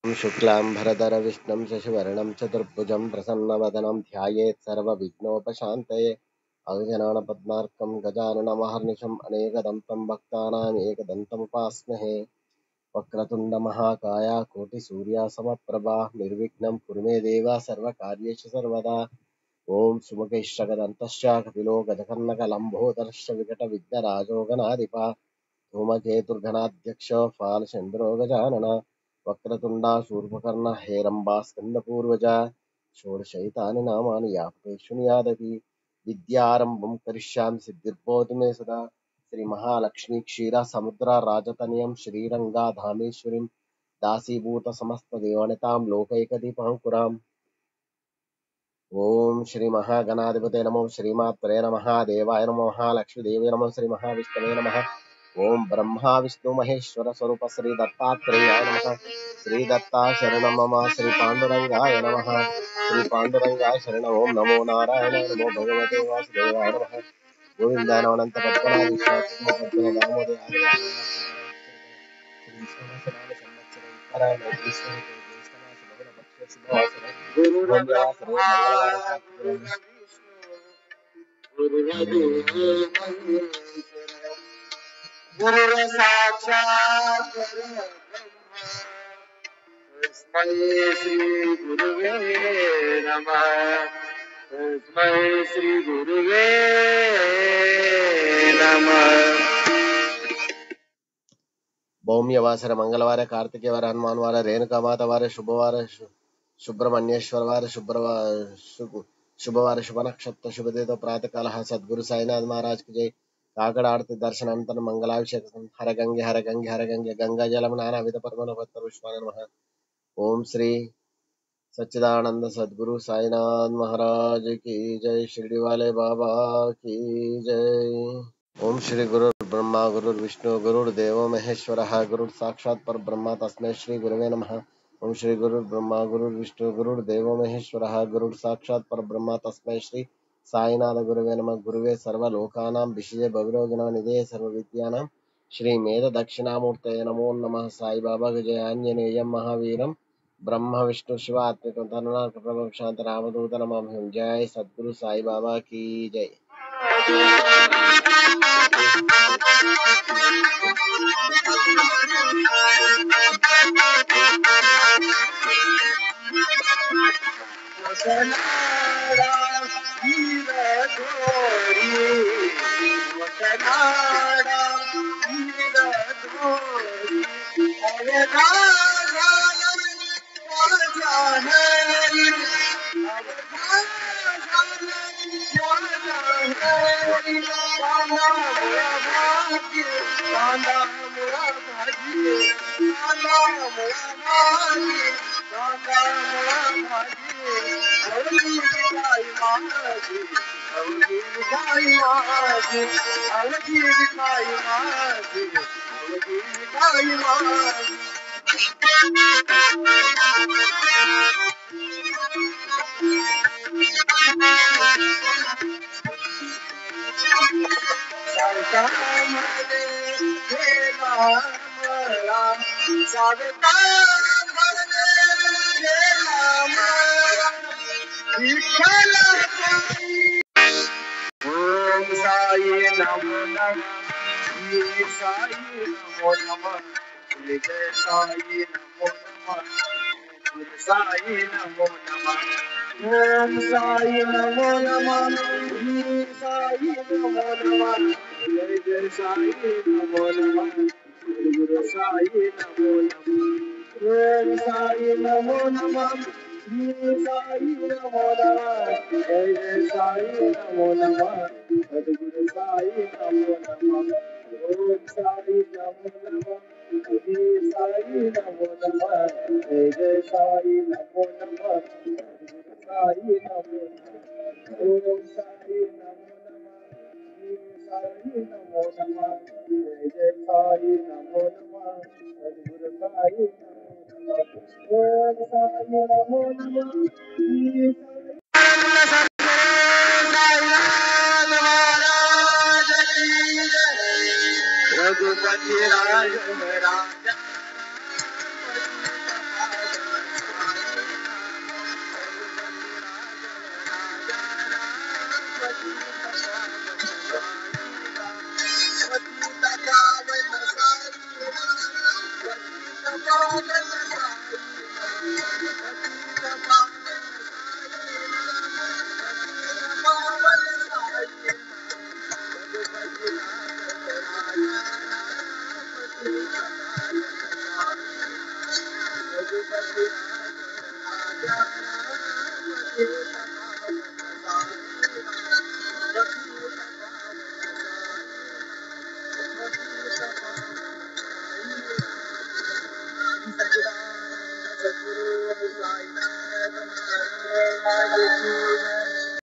शुक्लांबरधरं विष्णुं शशिवर्णं चतुर्भुजं प्रसन्नवदनं ध्यायेत् सर्वविघ्नोपशान्तये अगजाननपद्मार्कं गजाननमहर्निशम् अनेकदन्तं भक्तानां एकदन्तमुपास्महे वक्रतुण्डमहाकाय कोटिसूर्यसमप्रभा निर्विघ्नं कुरु मे देव सर्वकार्येषु सर्वदा ओम सुमुखैश्चकदन्तश्च कपिलो गजकर्णकलम्बोदरश्च विकटविघ्नराजो गणाधिपः धूमकेतुर्गणाध्यक्ष फालचन्द्रो गजानन वक्रतुण्डा शूर्पकर्ण हेरम्बा स्कन्दपूर्वजा षोडशैतानि नामानि यापते शृणुयादपि विद्यारम्भं करिष्यामि सिद्धिर्भवतु मे सदा श्रीमहालक्ष्मी क्षीरसमुद्र राजतनयं श्रीरङ्गाधामेश्वरीं दासीभूतसमस्तदेवनितां लोकैकदीपङ्कुराम् ओम श्री महागणाधिपते नमो श्रीमात्रे नमः देवाय नमो महालक्ष्मीदेवी नमो श्री महाविष्णवे नमः ओम ब्रह्मा विष्णु महेश्वर स्वरूप श्री दत्तात्रेयाय नमः श्री दत्ता शरण मम श्री पांडुरंगाय नमः श्री पांडुरंगाय शरण ओम नमो नारायण नमो भगवते वासुदेवाय नमः गोविंदाय अनंत पद्मनाभीशाय पद्म दामोदराय श्री सोमनाथ संवत्सर गुरु साक्षात् तस्मै श्री गुरुवे नमः तस्मै श्री गुरुवे नमः भौम्यवासर मंगलवार कार्तिकेवार हनुमानवार रेणुकामातवार शुभवार सुब्रह्मण्येश्वरवार शुभवार शुभ नक्षत्र शुभ देव प्रातः काल सद्गुरु साईनाथ महाराज की जय काकड़ आरती दर्शनानंतर मंगलाभिषेक हर गंगे हर गंगे हर गंगे गंगा जलम नाना विध परमन पत्र पुष्पान नमः ओम श्री सच्चिदानंद सद्गुरु साईनाथ महाराज की जय शिरडी वाले बाबा की जय ओम श्री गुरु ब्रह्मा गुरु विष्णु गुरुर्देवो महेश्वरः गुरुः साक्षात् परब्रह्म तस्मै श्री गुरुवे नमः ओम श्री गुरु ब्रह्मा गुरु विष्णु गुरुर्देवो महेश्वरः गुरुः साक्षात् परब्रह्म तस्मै श्री साईनाथ गुरुवे नमः गुरुवे सर्वलोकानां विषये भविरोगिणां निधये सर्वविद्यानां श्री मेध दक्षिणामूर्तये नमो नमः साई बाबा जय आंजनेयं महावीरं ब्रह्म विष्णु शिवात्मकं तरुणाकृपं शांत रामदूत नमाम्यहं जय सद्गुरु साई बाबा की जय ओम साई नमो नमः श्री साई नमो नमः श्री जय साई नमो नमः गुरु साई नमो नमः ओम साई नमो नमः श्री साई नमो नमः जय जय साई नमो नमः गुरु साई नमो नमः ओम साई नमो नमः श्री साई नमो नमः जय जय साई नमो नमः सद्गुरु साई नमो नमः ओम साई नमो नमः श्री साई नमो नमः जय जय साई नमो नमः सद्गुरु साई नमो नमः ओम साई नमो नमः श्री साई नमो नमः जय जय साई नमो नमः सद्गुरु साई ओम साई नमो नमः श्री रघुपति राज राजा